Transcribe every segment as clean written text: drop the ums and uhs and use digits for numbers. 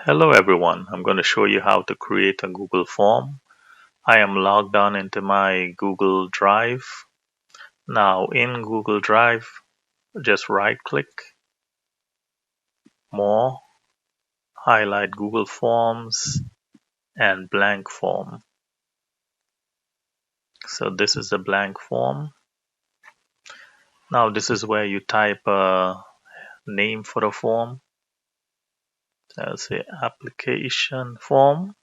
Hello everyone, I'm going to show you how to create a Google form. I am logged on into my Google Drive. Now in Google Drive, just right click, more, highlight Google Forms and blank form. So this is the blank form. Now this is where you type a name for the form. I'll say application form.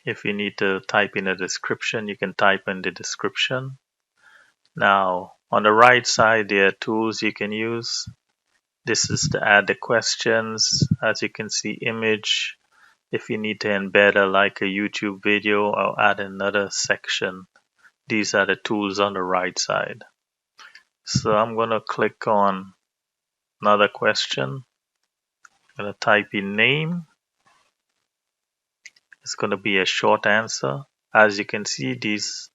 If you need to type in a description, you can type in the description. Now, on the right side, there are tools you can use. This is to add the questions. As you can see, image. If you need to embed like a YouTube video or add another section, these are the tools on the right side. So I'm going to click on another question. I'm going to type in name. It's going to be a short answer. As you can see, these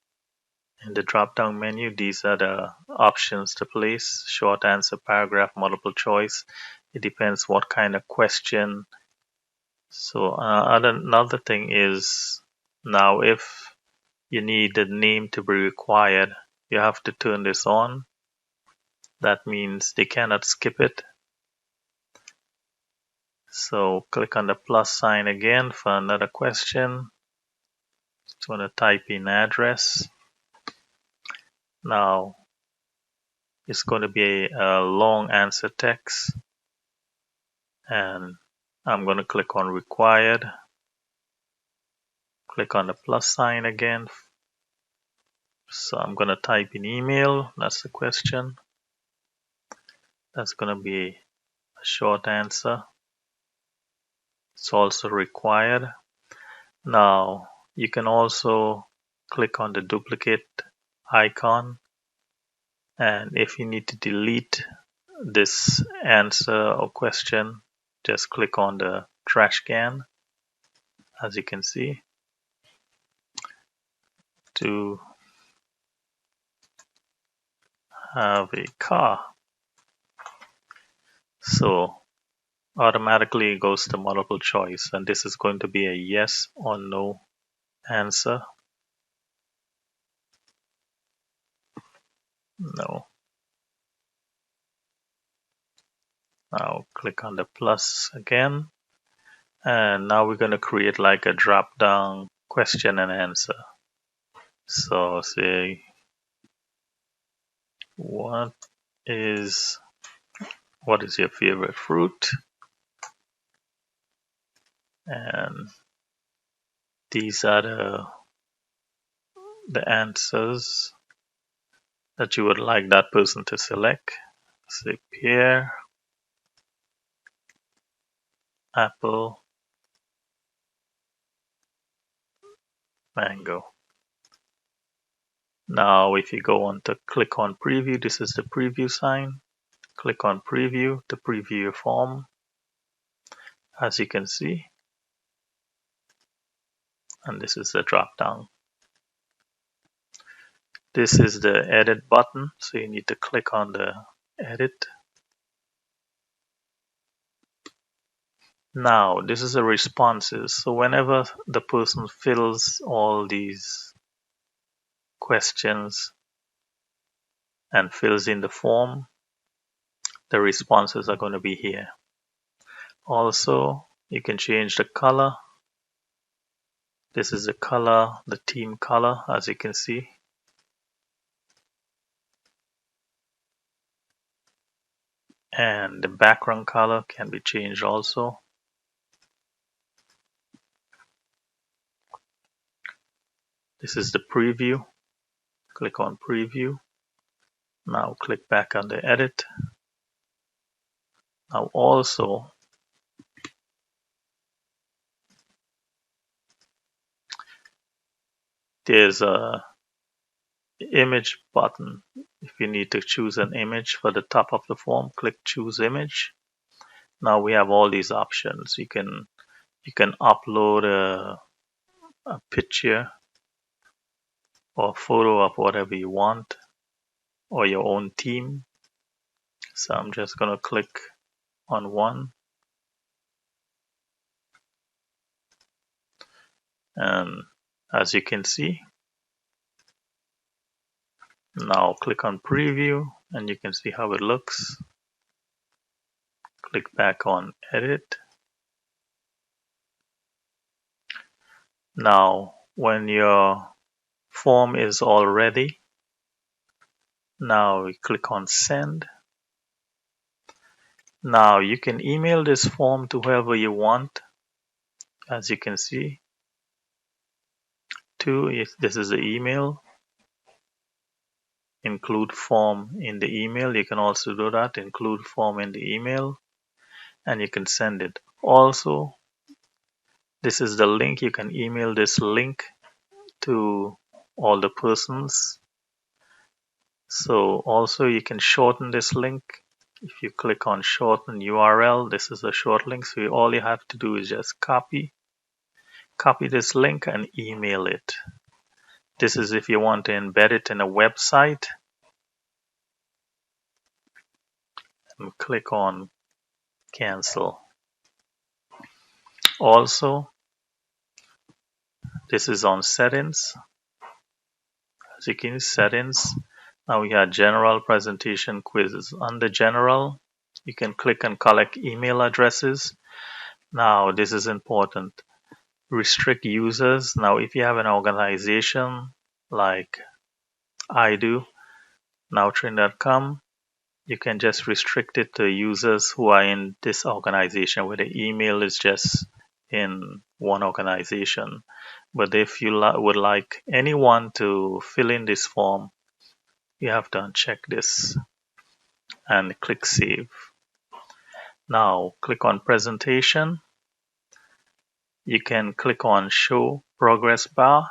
in the drop-down menu, these are the options to place: short answer, paragraph, multiple choice. It depends what kind of question. So another thing is, now if you need the name to be required, you have to turn this on. That means they cannot skip it. So click on the plus sign again for another question. Just want to type in address. Now it's going to be a long answer text, and I'm going to click on required. Click on the plus sign again. So I'm going to type in email. That's the question. That's going to be a short answer. It's also required. Now you can also click on the duplicate icon, and if you need to delete this answer or question, just click on the trash can. As you can see, to have a car. So automatically it goes to multiple choice, and this is going to be a yes or no answer. No. Now click on the plus again, and now we're going to create like a drop down question and answer. So say, what is your favorite fruit? And these are the answers that you would like that person to select. Say pear, apple, mango. Now if you go on to click on preview, this is the preview sign. Click on preview to preview your form. As you can see, and this is the drop down. This is the edit button, so you need to click on the edit. Now this is the responses. So whenever the person fills all these questions and fills in the form, the responses are going to be here. Also, you can change the color. This is the color, the theme color, as you can see. And the background color can be changed also. This is the preview. Click on preview. Now click back on the edit. Now also, there's a image button. If you need to choose an image for the top of the form, click choose image. Now we have all these options. You can upload a picture or photo of whatever you want, or your own theme. So I'm just gonna click on one, and as you can see, now click on preview and you can see how it looks. Click back on edit. Now when your form is all ready, now we click on send. Now you can email this form to whoever you want. As you can see, if this is the email, include form in the email. You can also do that, include form in the email, and you can send it. Also, this is the link. You can email this link to all the persons. So also you can shorten this link. If you click on shorten URL, this is a short link. So all you have to do is just copy this link and email it. This is if you want to embed it in a website. And click on cancel. Also, this is on settings. As you can see, settings. Now we have general presentation quizzes. Under general, you can click and collect email addresses. Now this is important. Restrict users. Now if you have an organization like I do, nowtrain.com, you can just restrict it to users who are in this organization where the email is just in one organization. But if you would like anyone to fill in this form, you have to uncheck this and click save. Now click on presentation. You can click on show progress bar.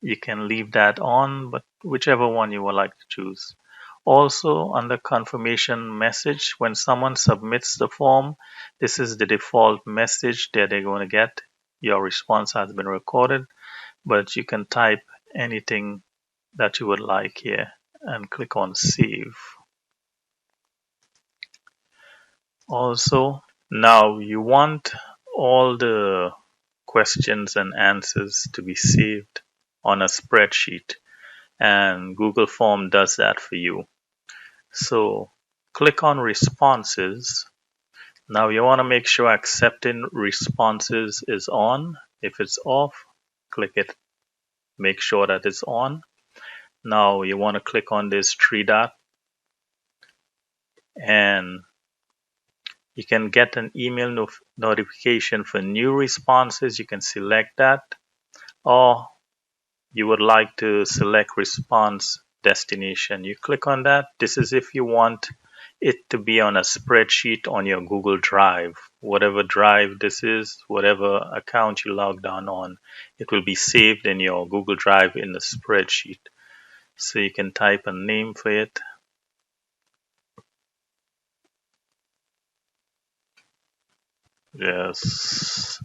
You can leave that on, but whichever one you would like to choose. Also, under confirmation message, when someone submits the form, this is the default message that they're going to get. Your response has been recorded, but you can type anything that you would like here and click on save. Also, now you want all the questions and answers to be saved on a spreadsheet, and Google Form does that for you. So click on responses. Now you want to make sure accepting responses is on. If it's off, click it. Make sure that it's on. Now you want to click on this three dot, and you can get an email notification for new responses. You can select that, or you would like to select response destination. You click on that. This is if you want it to be on a spreadsheet on your Google Drive. Whatever drive this is, whatever account you logged on, it will be saved in your Google Drive in the spreadsheet. So you can type a name for it. Yes,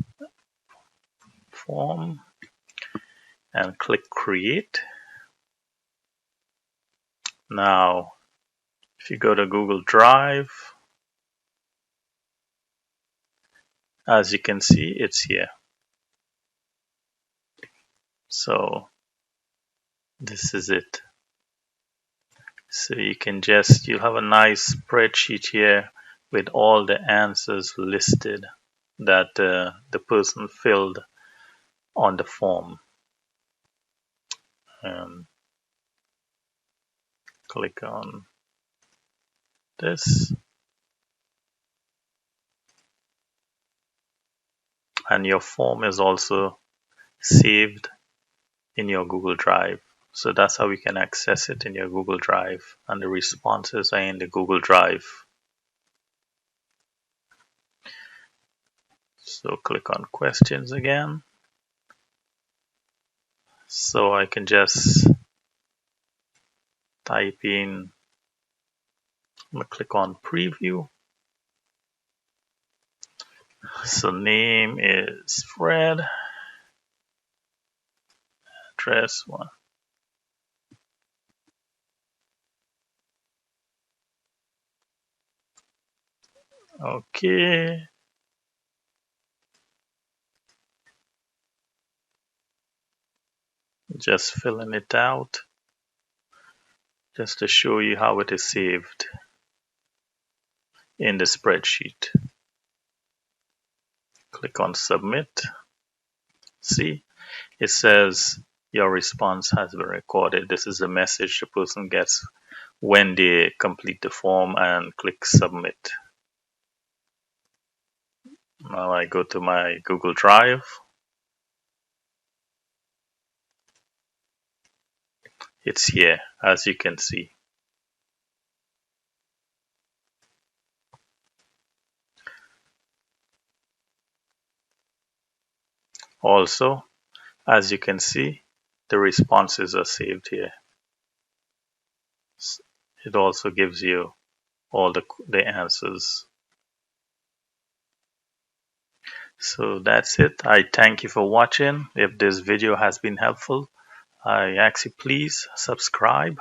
form, and click create. Now, if you go to Google Drive, as you can see, it's here. So this is it. So you'll have a nice spreadsheet here with all the answers listed that the person filled on the form. Click on this, and your form is also saved in your Google Drive. So that's how we can access it in your Google Drive, and the responses are in the Google Drive. So click on questions again. So I can just type in, I'm going to click on preview. So name is Fred. Address one. Okay, just filling it out just to show you how it is saved in the spreadsheet. Click on submit. See, it says your response has been recorded. This is the message the person gets when they complete the form and click submit. Now I go to my Google Drive. It's here, as you can see. Also, as you can see, the responses are saved here. It also gives you all the answers. So that's it. I thank you for watching. If this video has been helpful, I ask you please subscribe